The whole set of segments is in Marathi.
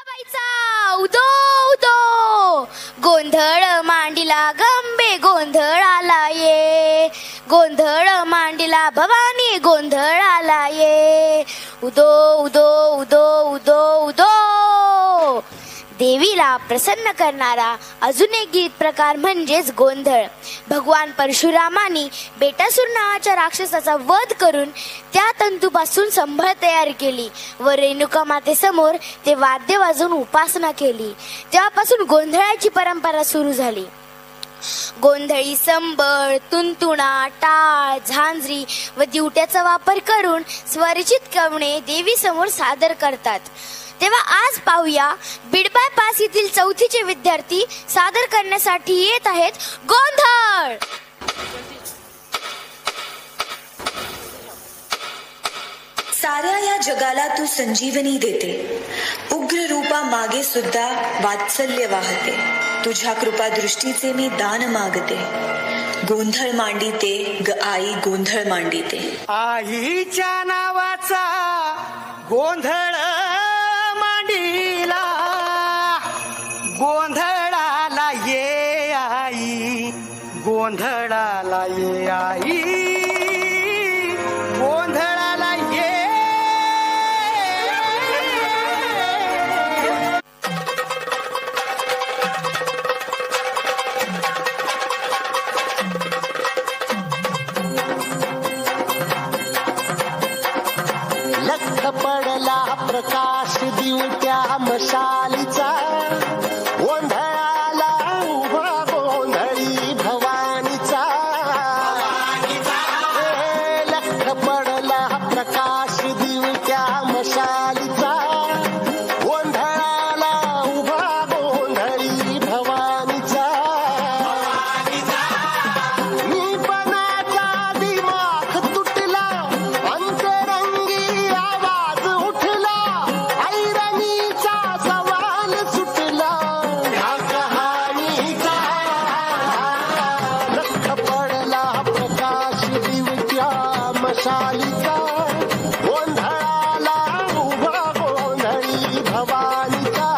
अंबाबाईचा उदो उदो गोंधळ मांडिला गंबे गोंधळाला ये, गोंधळ मांडिला भवानी गोंधळाला ये, उदो उदो उदो उदो उदो. देवीला प्रसन्न करणारा अजून एक गीत प्रकार म्हणजेच गोंधळ. भगवान परशुरामांनी बेटासूर नावाच्या राक्षसाचा वध करून त्या तंतूपासून संभळ तयार केली व रेणुका मातेसमोर ते वाद्य वाजवून उपासना केली. तेव्हापासून गोंधळाची परंपरा सुरू झाली. गोंधळी संबळ, तुंतुणा, टाळ, झांजरी व दिवट्याचा वापर करून स्वरचित कवणे देवी समोर सादर करतात. तेव्हा आज पाहूया बीड बायपास येथील चौथीचे विद्यार्थी सादर करण्यासाठी येत आहेत गोंधळ. साऱ्या या जगाला तू संजीवनी देते, उग्र रूपा मागे सुद्धा वात्सल्य वाहते, तुझ्या कृपा दृष्टीचे मी दान मागते. गोंधळ मांडिते ग आई गोंधळ मांडिते. आईच्या नावाचा गोंधळ मांडिला, गोंधळाला ये आई, गोंधळाला ये आई, गोंधळाला ये. लख पडला प्रकाश दिवट्या मशालीचा, गोंधळाला उभा गोंधळी भवानीचा. लख पडला प्रकाश दिवट्या मशालीचा, गोंधळाला उभा गोंधळी भवानीचा. निपणाचा दिमाग तुटला, अंतरंगी आवाज उठला, ऐरणीचा सवाल सुटला ह्या कहाणीचा. लख पडला प्रकाश दिवट्या मशालीचा, गोंधळाला उभा गोंधळी भवानीचा.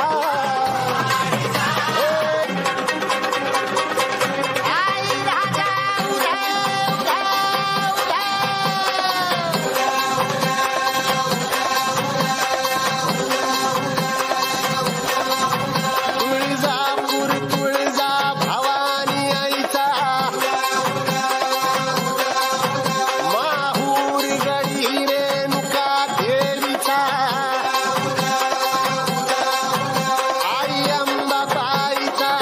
आई राजा उदे उदे उदे. तुळजापूर तुळजा भवानी आईचा, माहूर गडी रेणुका देवीचा. आई अंबाबाईचा,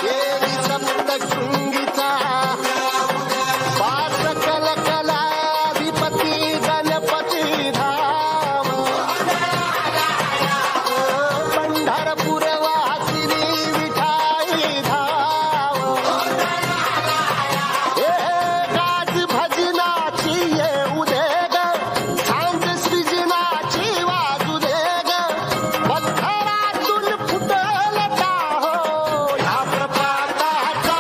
देवी सप्तशृंगीचा. पाच कलकलाधिपती गणपती धाम, पंढरपूर वासिनी विठाई धाम. गाज भजनाची येऊ दे ग, सांज सृजनाची वाजू दे ग, पत्थरातून फुटल का हो ह्या प्रपाताचा.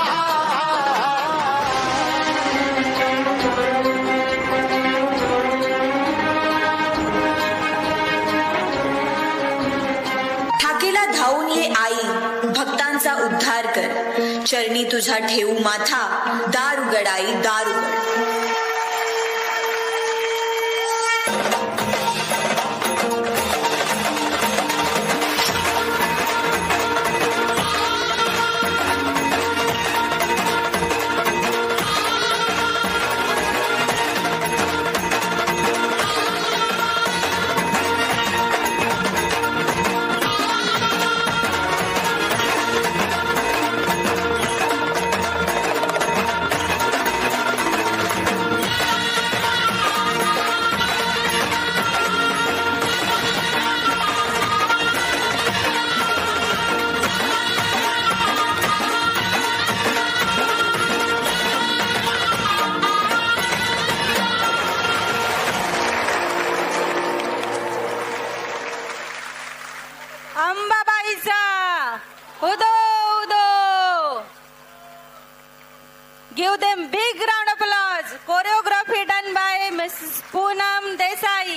ठाकेला धावून ये आई, भक्तांचा उद्धार कर, चरणी तुझा ठेवू माथा, दार उघड आई दार उघड. अंबाबाईचा उदो उदो. Give them big round of applause. Choreography done by Mrs. Poonam Desai.